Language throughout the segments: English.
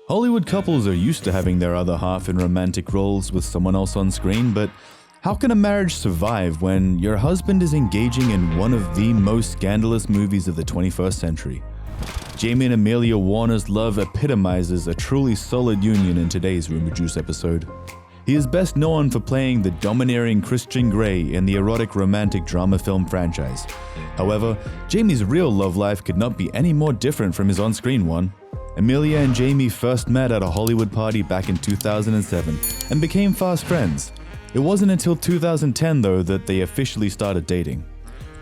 Hollywood couples are used to having their other half in romantic roles with someone else on screen, but how can a marriage survive when your husband is engaging in one of the most scandalous movies of the 21st century? Jamie and Amelia Warner's love epitomizes a truly solid union in today's Rumour Juice episode. He is best known for playing the domineering Christian Grey in the erotic romantic drama film franchise. However, Jamie's real love life could not be any more different from his on-screen one. Amelia and Jamie first met at a Hollywood party back in 2007 and became fast friends. It wasn't until 2010 though that they officially started dating.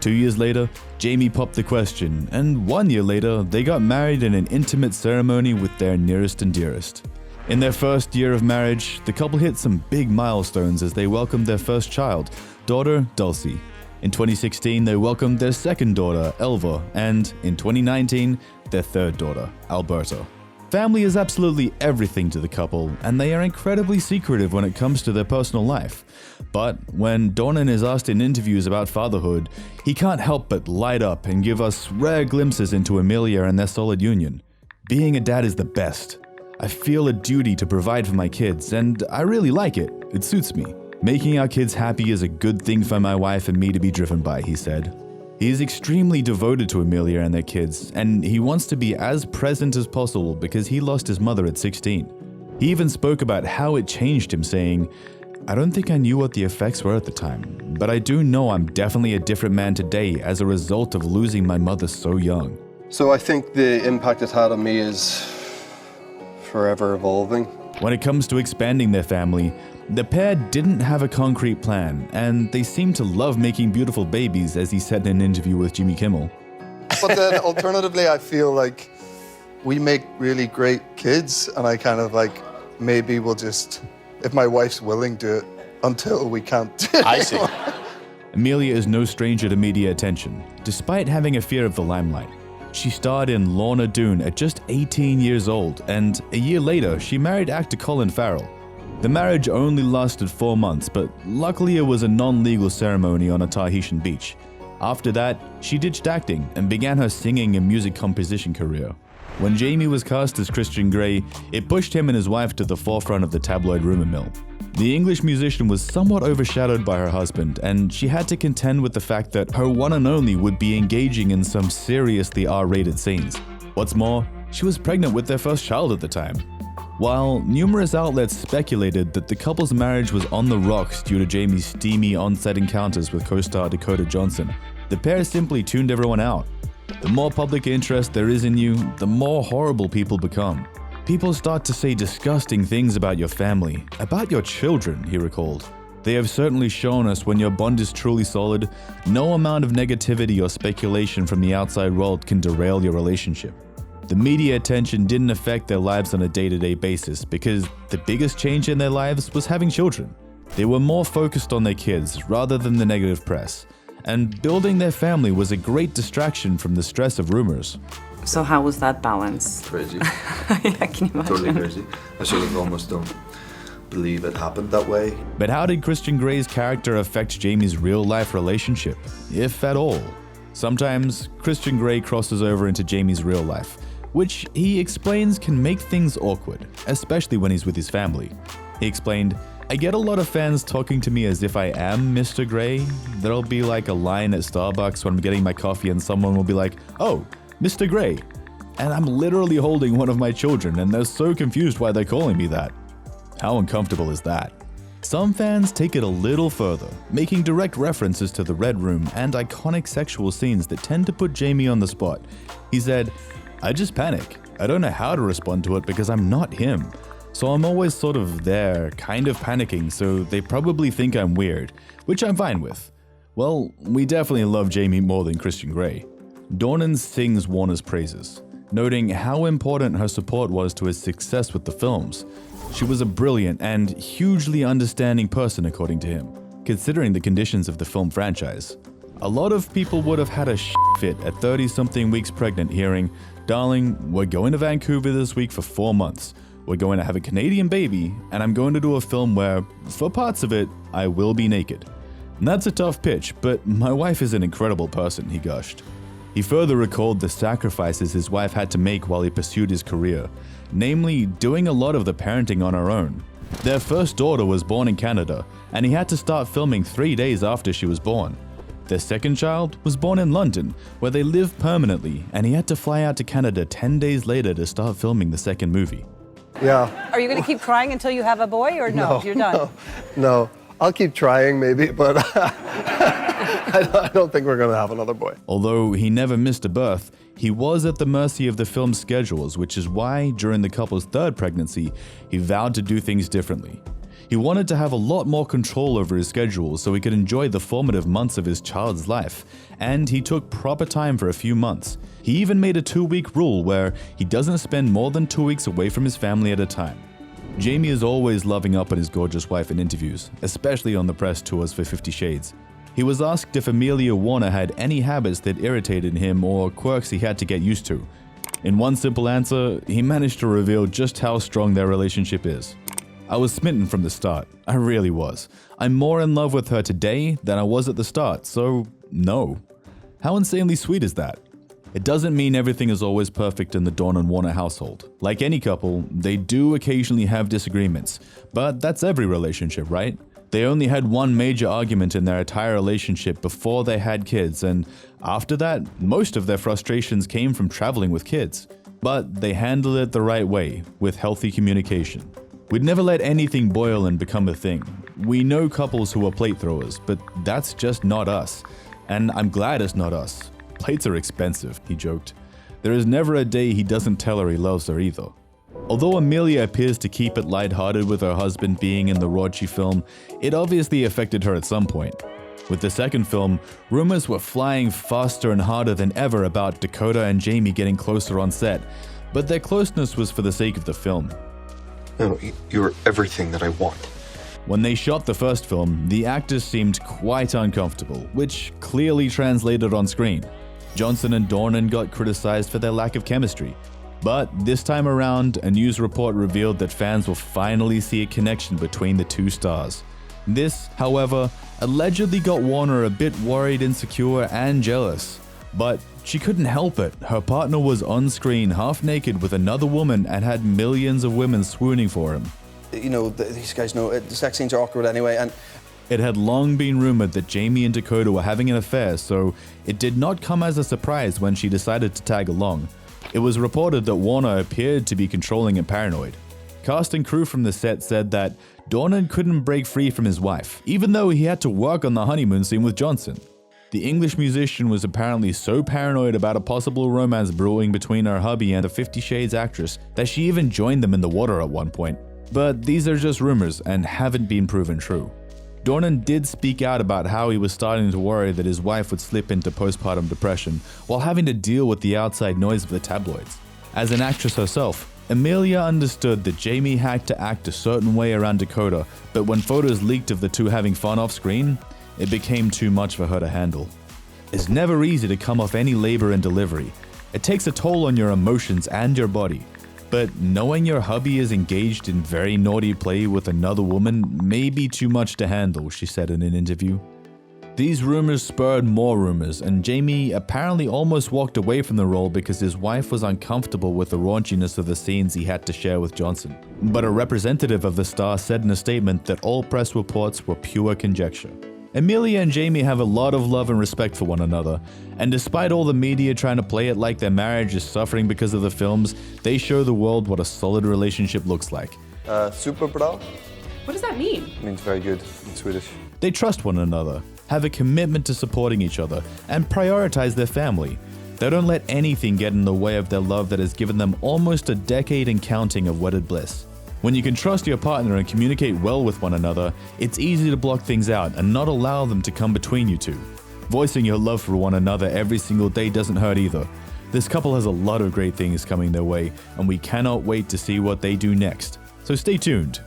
2 years later, Jamie popped the question, and 1 year later, they got married in an intimate ceremony with their nearest and dearest. In their first year of marriage, the couple hit some big milestones as they welcomed their first child, daughter Dulcie. In 2016, they welcomed their second daughter, Elva, and in 2019, their third daughter, Alberta. Family is absolutely everything to the couple, and they are incredibly secretive when it comes to their personal life. But when Dornan is asked in interviews about fatherhood, he can't help but light up and give us rare glimpses into Amelia and their solid union. Being a dad is the best. I feel a duty to provide for my kids, and I really like it. It suits me. Making our kids happy is a good thing for my wife and me to be driven by, he said. He is extremely devoted to Amelia and their kids, and he wants to be as present as possible because he lost his mother at 16. He even spoke about how it changed him, saying, "I don't think I knew what the effects were at the time, but I do know I'm definitely a different man today as a result of losing my mother so young." So I think the impact it's had on me is forever evolving. When it comes to expanding their family, the pair didn't have a concrete plan, and they seemed to love making beautiful babies, as he said in an interview with Jimmy Kimmel. But then alternatively, I feel like we make really great kids, and I kind of like, maybe we'll just, if my wife's willing, do it until we can't. I see. Amelia is no stranger to media attention, despite having a fear of the limelight. She starred in Lorna Doone at just 18 years old, and a year later, she married actor Colin Farrell. The marriage only lasted 4 months, but luckily it was a non-legal ceremony on a Tahitian beach. After that, she ditched acting and began her singing and music composition career. When Jamie was cast as Christian Grey, it pushed him and his wife to the forefront of the tabloid rumor mill. The English musician was somewhat overshadowed by her husband, and she had to contend with the fact that her one and only would be engaging in some seriously R-rated scenes. What's more, she was pregnant with their first child at the time. While numerous outlets speculated that the couple's marriage was on the rocks due to Jamie's steamy on-set encounters with co-star Dakota Johnson, the pair simply tuned everyone out. The more public interest there is in you, the more horrible people become. People start to say disgusting things about your family, about your children, he recalled. They have certainly shown us when your bond is truly solid, no amount of negativity or speculation from the outside world can derail your relationship. The media attention didn't affect their lives on a day-to-day basis because the biggest change in their lives was having children. They were more focused on their kids rather than the negative press, and building their family was a great distraction from the stress of rumors. So how was that balance? Crazy. I can imagine. Totally crazy. I sort of almost don't believe it happened that way. But how did Christian Grey's character affect Jamie's real-life relationship, if at all? Sometimes, Christian Grey crosses over into Jamie's real life, which he explains can make things awkward, especially when he's with his family. He explained, "I get a lot of fans talking to me as if I am Mr. Grey. There'll be like a line at Starbucks when I'm getting my coffee and someone will be like, 'Oh, Mr. Grey.' And I'm literally holding one of my children and they're so confused why they're calling me that." How uncomfortable is that? Some fans take it a little further, making direct references to the Red Room and iconic sexual scenes that tend to put Jamie on the spot. He said, "I just panic. I don't know how to respond to it because I'm not him. So I'm always sort of there, kind of panicking, so they probably think I'm weird, which I'm fine with." Well, we definitely love Jamie more than Christian Grey. Dornan sings Warner's praises, noting how important her support was to his success with the films. She was a brilliant and hugely understanding person, according to him, considering the conditions of the film franchise. A lot of people would have had a fit at 30-something weeks pregnant hearing, "Darling, we're going to Vancouver this week for 4 months. We're going to have a Canadian baby, and I'm going to do a film where, for parts of it, I will be naked." And that's a tough pitch, but my wife is an incredible person, he gushed. He further recalled the sacrifices his wife had to make while he pursued his career, namely doing a lot of the parenting on her own. Their first daughter was born in Canada, and he had to start filming 3 days after she was born. Their second child was born in London, where they live permanently, and he had to fly out to Canada 10 days later to start filming the second movie. Yeah. Are you going to keep trying until you have a boy, or no? You're done? No. I'll keep trying maybe, but I don't think we're going to have another boy. Although he never missed a birth, he was at the mercy of the film's schedules, which is why, during the couple's third pregnancy, he vowed to do things differently. He wanted to have a lot more control over his schedule so he could enjoy the formative months of his child's life, and he took proper time for a few months. He even made a 2-week rule where he doesn't spend more than 2 weeks away from his family at a time. Jamie is always loving up on his gorgeous wife in interviews, especially on the press tours for 50 Shades. He was asked if Amelia Warner had any habits that irritated him or quirks he had to get used to. In one simple answer, he managed to reveal just how strong their relationship is. I was smitten from the start. I really was. I'm more in love with her today than I was at the start, so no. How insanely sweet is that? It doesn't mean everything is always perfect in the Dornan Warner household. Like any couple, they do occasionally have disagreements, but that's every relationship, right? They only had one major argument in their entire relationship before they had kids, and after that, most of their frustrations came from traveling with kids. But they handled it the right way, with healthy communication. We'd never let anything boil and become a thing. We know couples who are plate throwers, but that's just not us. And I'm glad it's not us. Plates are expensive, he joked. There is never a day he doesn't tell her he loves her either. Although Amelia appears to keep it lighthearted with her husband being in the raunchy film, it obviously affected her at some point. With the second film, rumors were flying faster and harder than ever about Dakota and Jamie getting closer on set, but their closeness was for the sake of the film. No, you're everything that I want. When they shot the first film, the actors seemed quite uncomfortable, which clearly translated on screen. Johnson and Dornan got criticized for their lack of chemistry. But this time around, a news report revealed that fans will finally see a connection between the two stars. This, however, allegedly got Warner a bit worried, insecure, and jealous. But she couldn't help it. Her partner was on screen, half naked with another woman, and had millions of women swooning for him. You know, these guys know the sex scenes are awkward anyway, and it had long been rumored that Jamie and Dakota were having an affair, so it did not come as a surprise when she decided to tag along. It was reported that Warner appeared to be controlling and paranoid. Cast and crew from the set said that Dornan couldn't break free from his wife, even though he had to work on the honeymoon scene with Johnson. The English musician was apparently so paranoid about a possible romance brewing between her hubby and a 50 Shades actress that she even joined them in the water at one point. But these are just rumors and haven't been proven true. Dornan did speak out about how he was starting to worry that his wife would slip into postpartum depression while having to deal with the outside noise of the tabloids. As an actress herself, Amelia understood that Jamie had to act a certain way around Dakota, but when photos leaked of the two having fun off screen, it became too much for her to handle. It's never easy to come off any labor and delivery. It takes a toll on your emotions and your body. But knowing your hubby is engaged in very naughty play with another woman may be too much to handle, she said in an interview. These rumors spurred more rumors, and Jamie apparently almost walked away from the role because his wife was uncomfortable with the raunchiness of the scenes he had to share with Johnson. But a representative of the star said in a statement that all press reports were pure conjecture. Amelia and Jamie have a lot of love and respect for one another, and despite all the media trying to play it like their marriage is suffering because of the films, they show the world what a solid relationship looks like. Super bra? What does that mean? It means very good in Swedish. They trust one another, have a commitment to supporting each other, and prioritize their family. They don't let anything get in the way of their love that has given them almost a decade and counting of wedded bliss. When you can trust your partner and communicate well with one another, it's easy to block things out and not allow them to come between you two. Voicing your love for one another every single day doesn't hurt either. This couple has a lot of great things coming their way, and we cannot wait to see what they do next. So stay tuned.